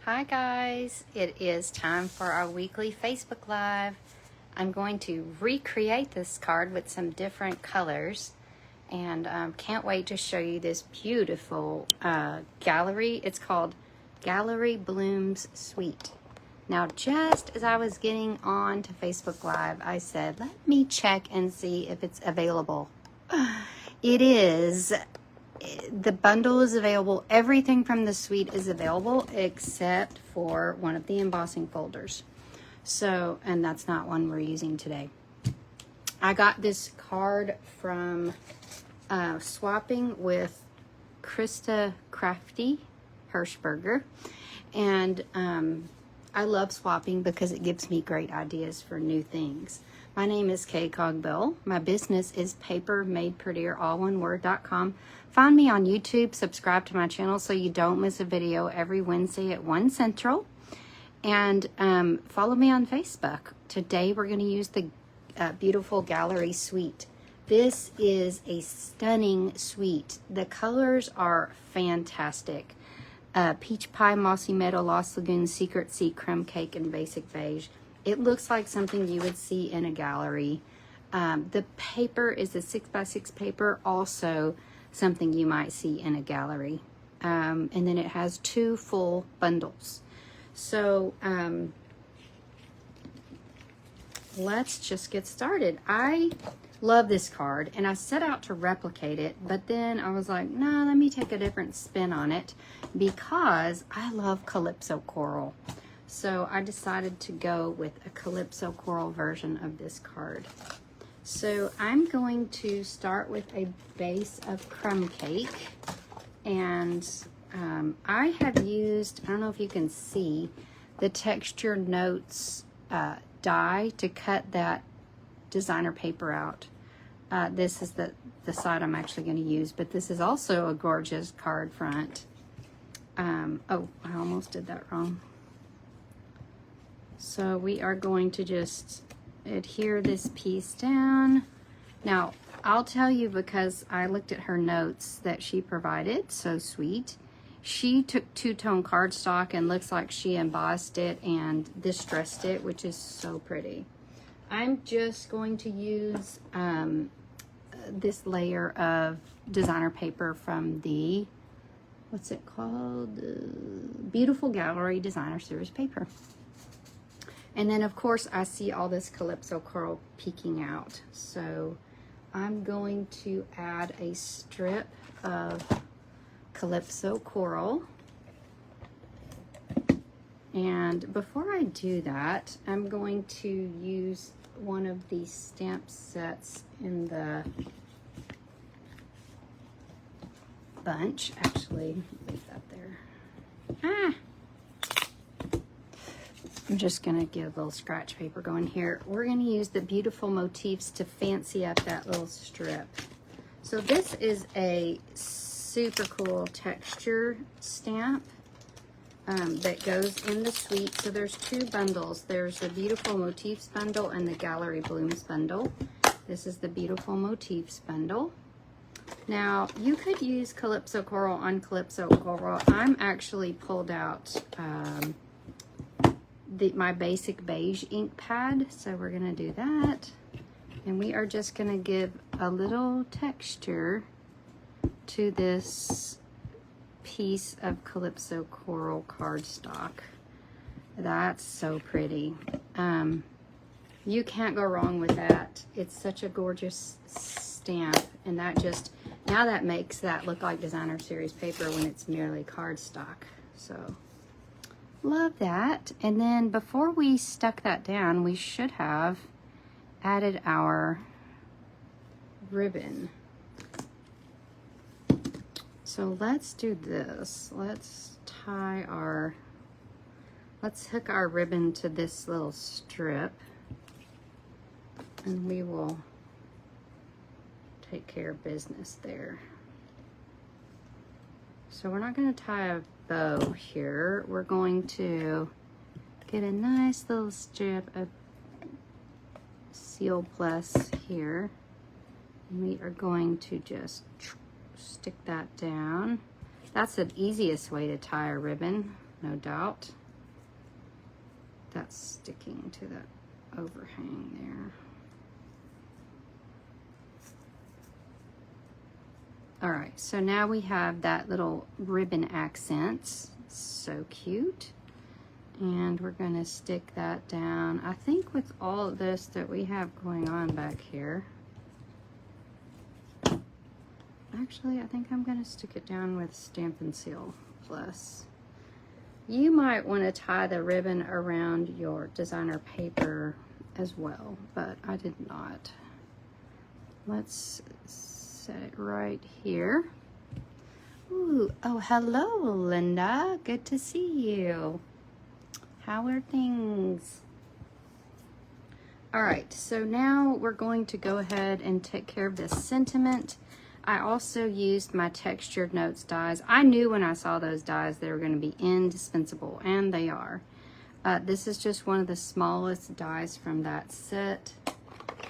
Hi guys, it is time for our weekly Facebook Live. I'm going to recreate this card with some different colors and can't wait to show you this beautiful gallery. It's called Gallery Blooms Suite. Now just as I was getting on to Facebook Live, I said, let me check and see if it's available. It is. The bundle is available. Everything from the suite is available except for one of the embossing folders. So, and that's not one we're using today. I got this card from swapping with Krista Crafty Hirschberger. And I love swapping because it gives me great ideas for new things. My name is Cogbill. My business is papermadeprettier.com. Find me on YouTube, subscribe to my channel so you don't miss a video every Wednesday at 1 Central. And follow me on Facebook. Today we're going to use the beautiful gallery suite. This is a stunning suite. The colors are fantastic. Peach Pie, Mossy Meadow, Lost Lagoon, Secret Sea, Crumb Cake, and Basic Beige. It looks like something you would see in a gallery. The paper is a 6x6 paper, also something you might see in a gallery. And then it has 2 full bundles. So let's just get started. I love this card and I set out to replicate it, but then I was like, nah, let me take a different spin on it because I love Calypso Coral. So I decided to go with a Calypso Coral version of this card. So I'm going to start with a base of crumb cake, and I have used, I don't know if you can see, the Texture Notes die to cut that designer paper out. This is the side I'm actually going to use, but this is also a gorgeous card front. Oh, I almost did that wrong. So we are going to just adhere this piece down. Now, I'll tell you, because I looked at her notes that she provided, so sweet. She took 2-tone cardstock and looks like she embossed it and distressed it, which is so pretty. I'm just going to use this layer of designer paper from the, what's it called? Beautiful Gallery Designer Series paper. And then, of course, I see all this Calypso Coral peeking out. So I'm going to add a strip of Calypso Coral. And before I do that, I'm going to use one of these stamp sets in the bunch. Actually, leave that there. I'm just going to get a little scratch paper going here. We're going to use the beautiful motifs to fancy up that little strip. So this is a super cool texture stamp that goes in the suite. So there's 2 bundles. There's the Beautiful Motifs bundle and the Gallery Blooms bundle. This is the Beautiful Motifs bundle. Now, you could use Calypso Coral on Calypso Coral. I'm actually pulled out my basic beige ink pad, so we're going to do that. And we are just going to give a little texture to this piece of Calypso Coral cardstock. That's so pretty. You can't go wrong with that. It's such a gorgeous stamp, and that just, now that makes that look like designer series paper when it's merely cardstock. So love that. And then before we stuck that down, we should have added our ribbon. So let's do this. Let's hook our ribbon to this little strip, and we will take care of business there. So we're not going to tie a bow here. We're going to get a nice little strip of Seal Plus here. And we are going to just stick that down. That's the easiest way to tie a ribbon. no doubt. That's sticking to the overhang there. All right, so now we have that little ribbon accents. So cute. And we're going to stick that down. I think with all of this that we have going on back here, actually, I think I'm going to stick it down with Stampin' Seal Plus. You might want to tie the ribbon around your designer paper as well, but I did not. Let's set it right here. Ooh, oh, hello, Linda. Good to see you. How are things? All right, so now we're going to go ahead and take care of this sentiment. I also used my textured notes dies. I knew when I saw those dies they were going to be indispensable, and they are. This is just one of the smallest dies from that set,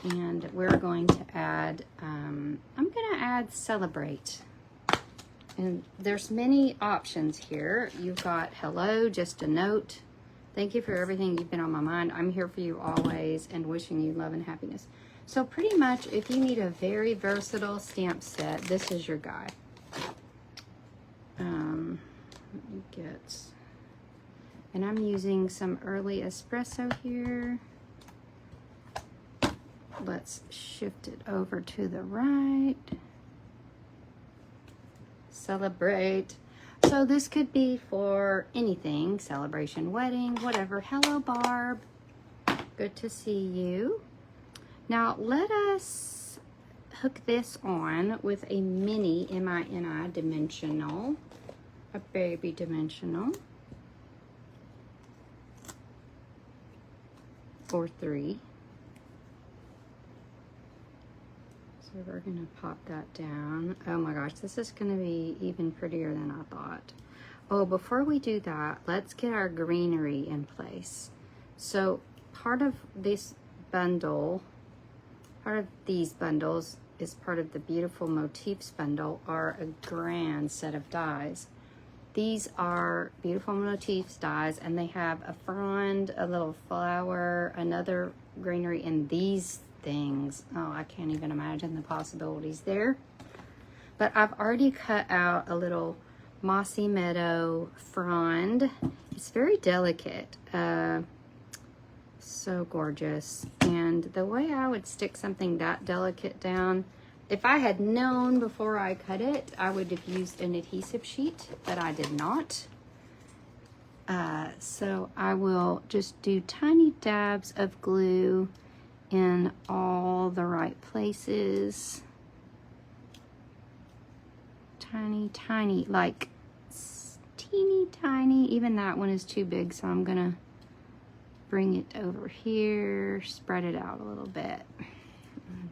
and we're going to add, I'm going to add Celebrate. And there's many options here. You've got hello, just a note. Thank you for everything. You've been on my mind. I'm here for you always, and wishing you love and happiness. So pretty much, if you need a very versatile stamp set, this is your guy. Let me get, and I'm using some early espresso here. Let's shift it over to the right. Celebrate. So this could be for anything, celebration, wedding, whatever. Hello, Barb. Good to see you. Now let us hook this on with a mini M-I-N-I dimensional, a baby dimensional, or 3. So we're gonna pop that down. Oh my gosh, this is gonna be even prettier than I thought. Oh, before we do that, let's get our greenery in place. So part of this bundle, part of these bundles is part of the Beautiful Motifs bundle, are a grand set of dies. These are Beautiful Motifs dies, and they have a frond, a little flower, another greenery, and these things. Oh, I can't even imagine the possibilities there. But I've already cut out a little mossy meadow frond. It's very delicate. So gorgeous. And the way I would stick something that delicate down, if I had known before I cut it, I would have used an adhesive sheet, but I did not. So I will just do tiny dabs of glue in all the right places. Tiny, tiny, like teeny tiny. Even that one is too big, so I'm gonna bring it over here, spread it out a little bit.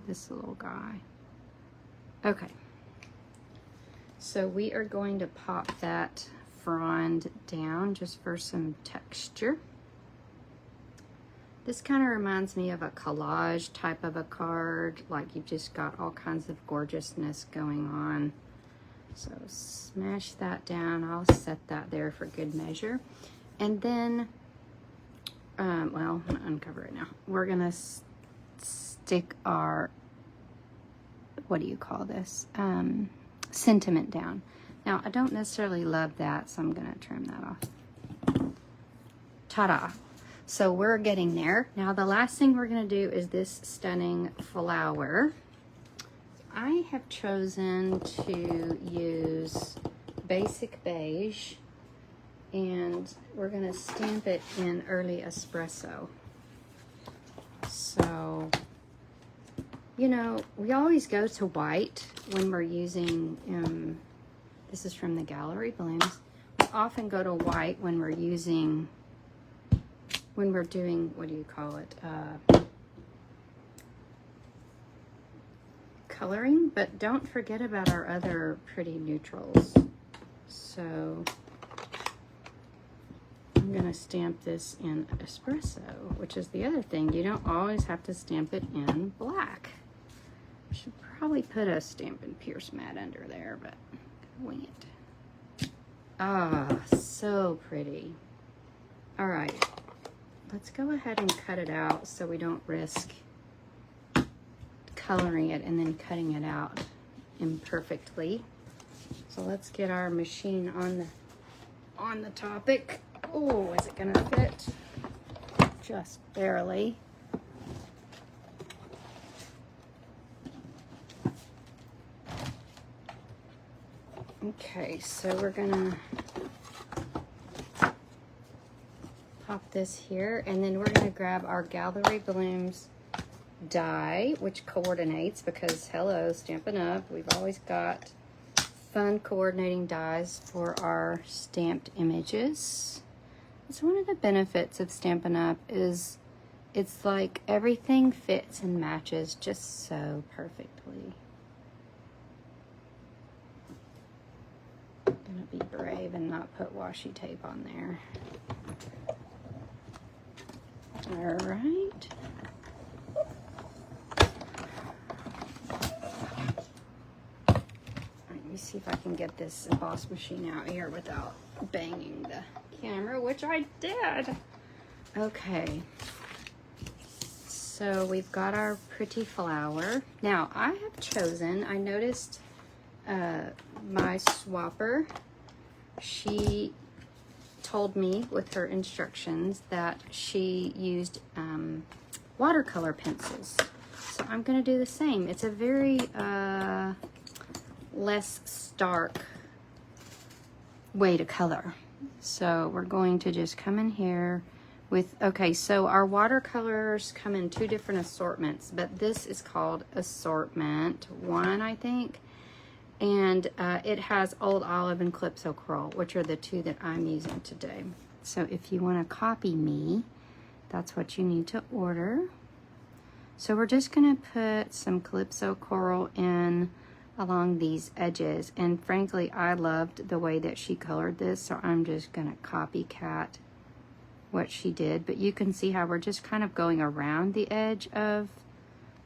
This little guy. Okay. So we are going to pop that frond down just for some texture. This kind of reminds me of a collage type of a card, like you've just got all kinds of gorgeousness going on. So smash that down. I'll set that there for good measure. And then, well, I'm gonna uncover it now. We're gonna stick our, what do you call this? Sentiment down. Now, I don't necessarily love that, so I'm gonna trim that off. Ta-da! So we're getting there. Now the last thing we're going to do is this stunning flower. I have chosen to use basic beige, and we're going to stamp it in early espresso. So, you know, we always go to white when we're using, this is from the Gallery Blooms. We often go to white when we're using, when we're doing, what do you call it, coloring, but don't forget about our other pretty neutrals. So I'm gonna stamp this in espresso, which is the other thing. You don't always have to stamp it in black. I should probably put a Stampin' Pierce mat under there, but I'm gonna wing it. Ah, so pretty. All right, let's go ahead and cut it out so we don't risk coloring it and then cutting it out imperfectly. So let's get our machine on the topic. Oh, is it gonna fit? Just barely. Okay, so we're gonna pop this here, and then we're gonna grab our Gallery Blooms die, which coordinates, because hello, Stampin' Up, we've always got fun coordinating dies for our stamped images. So one of the benefits of Stampin' Up is it's like everything fits and matches just so perfectly. I'm gonna be brave and not put washi tape on there. All right. Let me see if I can get this emboss machine out here without banging the camera, which I did. Okay. So we've got our pretty flower. Now I have chosen, I noticed my swapper, she told me with her instructions that she used watercolor pencils. So I'm gonna do the same. It's a very less stark way to color. So we're going to just come in here with, okay, so our watercolors come in two different assortments, but this is called assortment 1, I think. And it has Old Olive and Calypso Coral, which are the two that I'm using today. So if you want to copy me, that's what you need to order. So we're just going to put some Calypso Coral in along these edges. And frankly, I loved the way that she colored this, so I'm just going to copycat what she did. But you can see how we're just kind of going around the edge of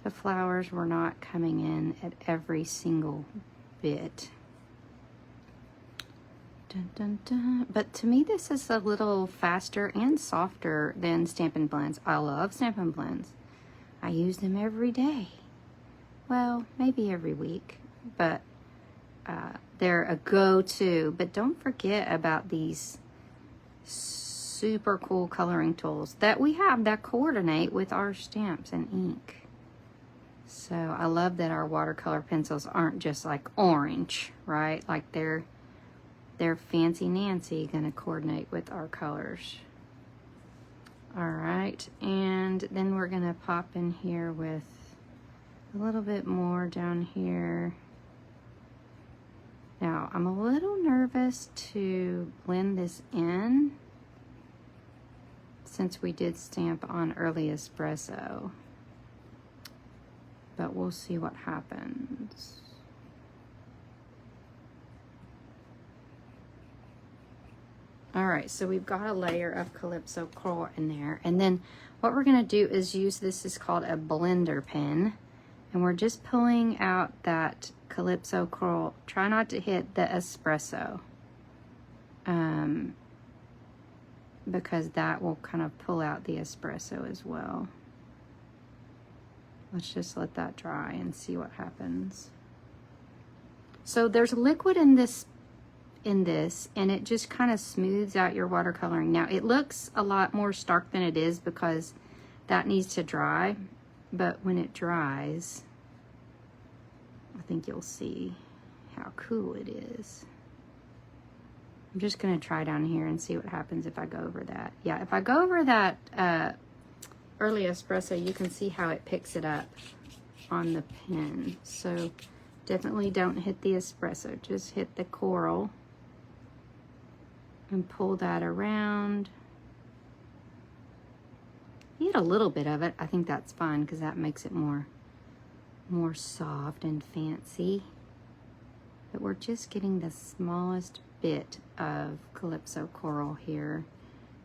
the flowers. We're not coming in at every single bit. Dun, dun, dun. But to me, this is a little faster and softer than Stampin' Blends. I love Stampin' Blends. I use them every day. Well, maybe every week, but they're a go-to. But don't forget about these super cool coloring tools that we have that coordinate with our stamps and ink. So I love that our watercolor pencils aren't just like orange, right? Like they're fancy Nancy gonna coordinate with our colors. All right, and then we're gonna pop in here with a little bit more down here. Now I'm a little nervous to blend this in since we did stamp on early espresso. But we'll see what happens. All right, so we've got a layer of Calypso Coral in there. And then what we're gonna do is use, this is called a blender pen. And we're just pulling out that Calypso Coral. Try not to hit the espresso. Because that will kind of pull out the espresso as well. Let's just let that dry and see what happens. So there's liquid in this, and it just kind of smooths out your watercoloring. Now it looks a lot more stark than it is because that needs to dry, but when it dries, I think you'll see how cool it is. I'm just gonna try down here and see what happens if I go over that. Yeah, if I go over that early espresso, you can see how it picks it up on the pen. So definitely don't hit the espresso, just hit the coral and pull that around. You get a little bit of it, I think that's fine because that makes it more soft and fancy. But we're just getting the smallest bit of Calypso Coral here.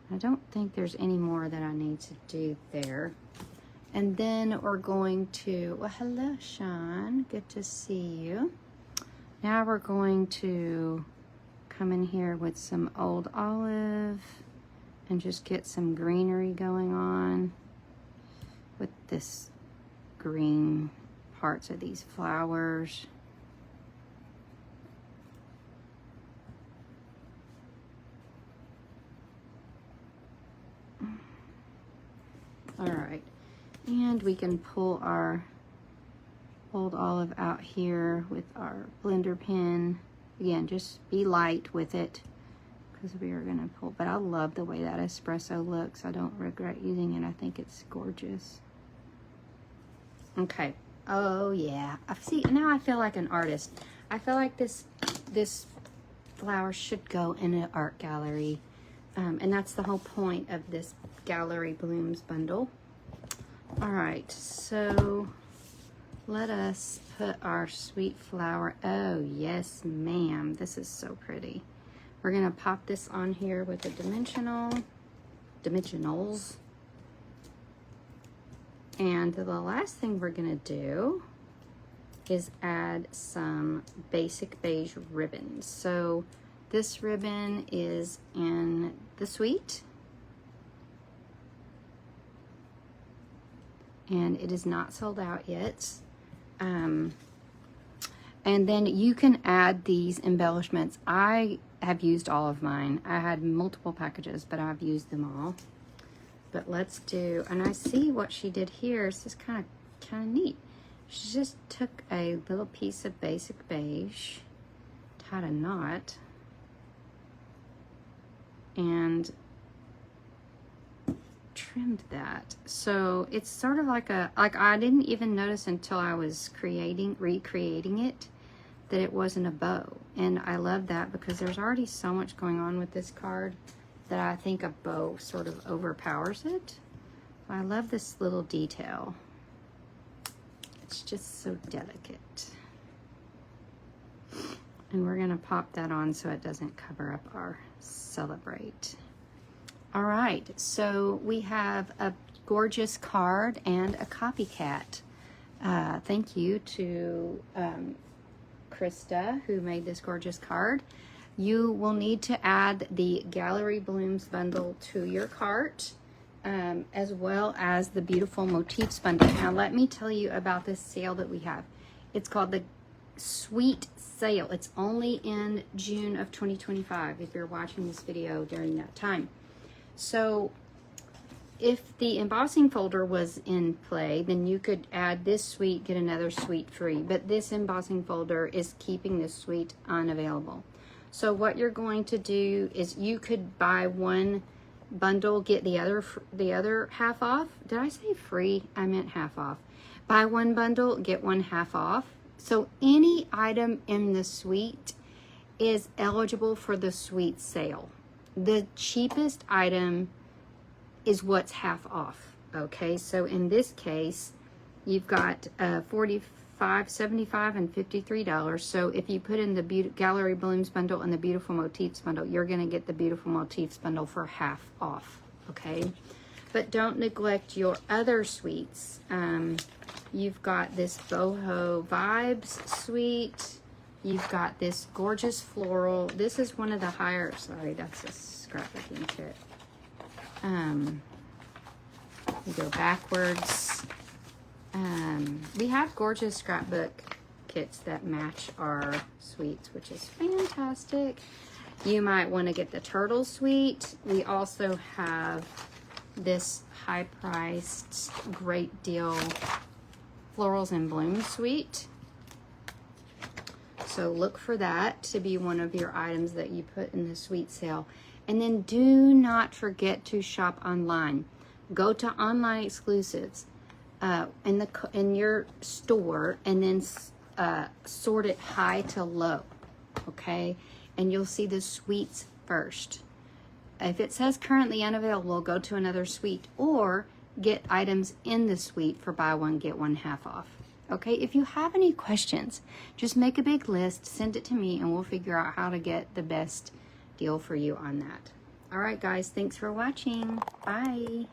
I don't think there's any more that I need to do there. And then we're going to, well, hello, Sean. Good to see you. Now we're going to come in here with some old olive and just get some greenery going on with this green parts of these flowers. All right, and we can pull our old olive out here with our blender pen. Again, just be light with it because we are gonna pull, but I love the way that espresso looks. I don't regret using it. I think it's gorgeous. Okay, oh yeah, see, now I feel like an artist. I feel like this flower should go in an art gallery. And that's the whole point of this Gallery Blooms bundle. All right, so let us put our sweet flower. Oh, yes, ma'am. This is so pretty. We're gonna pop this on here with the dimensionals. And the last thing we're gonna do is add some basic beige ribbons. So this ribbon is in the Sweet, and it is not sold out yet. And then you can add these embellishments. I have used all of mine. I had multiple packages, but I've used them all. But let's do, and I see what she did here. It's just kind of neat. She just took a little piece of basic beige, tied a knot, and trimmed that. So it's sort of like I didn't even notice until I was recreating it, that it wasn't a bow. And I love that because there's already so much going on with this card that I think a bow sort of overpowers it. I love this little detail. It's just so delicate. And we're gonna pop that on so it doesn't cover up our Celebrate. All right, so we have a gorgeous card and a copycat. Thank you to Krista, who made this gorgeous card. You will need to add the Gallery Blooms bundle to your cart, as well as the Beautiful Motifs bundle. Now let me tell you about this sale that we have. It's called the Sweet Sale. It's only in June of 2025 if you're watching this video during that time. So if the embossing folder was in play, then you could add this suite, get another suite free. But this embossing folder is keeping this suite unavailable. So what you're going to do is you could buy one bundle, get the other half off. Did I say free? I meant half off. Buy one bundle, get one half off. So any item in the suite is eligible for the suite sale. The cheapest item is what's half off. Okay, so in this case, you've got $45, $75, and $53. So if you put in the Gallery Blooms bundle and the Beautiful Motifs bundle, you're going to get the Beautiful Motifs bundle for half off. Okay, but don't neglect your other suites. You've got this Boho Vibes suite. You've got this gorgeous floral. This is one of the higher, sorry, that's a scrapbooking kit. We go backwards. We have gorgeous scrapbook kits that match our suites, which is fantastic. You might want to get the Turtle suite. We also have this high-priced, great deal Florals and Blooms suite. So look for that to be one of your items that you put in the suite sale. And then do not forget to shop online. Go to online exclusives in your store, and then sort it high to low, okay? And you'll see the suites first. If it says currently unavailable, go to another suite, or get items in the suite for buy one, get one half off. Okay, if you have any questions, just make a big list, send it to me, and we'll figure out how to get the best deal for you on that. All right, guys, thanks for watching. Bye.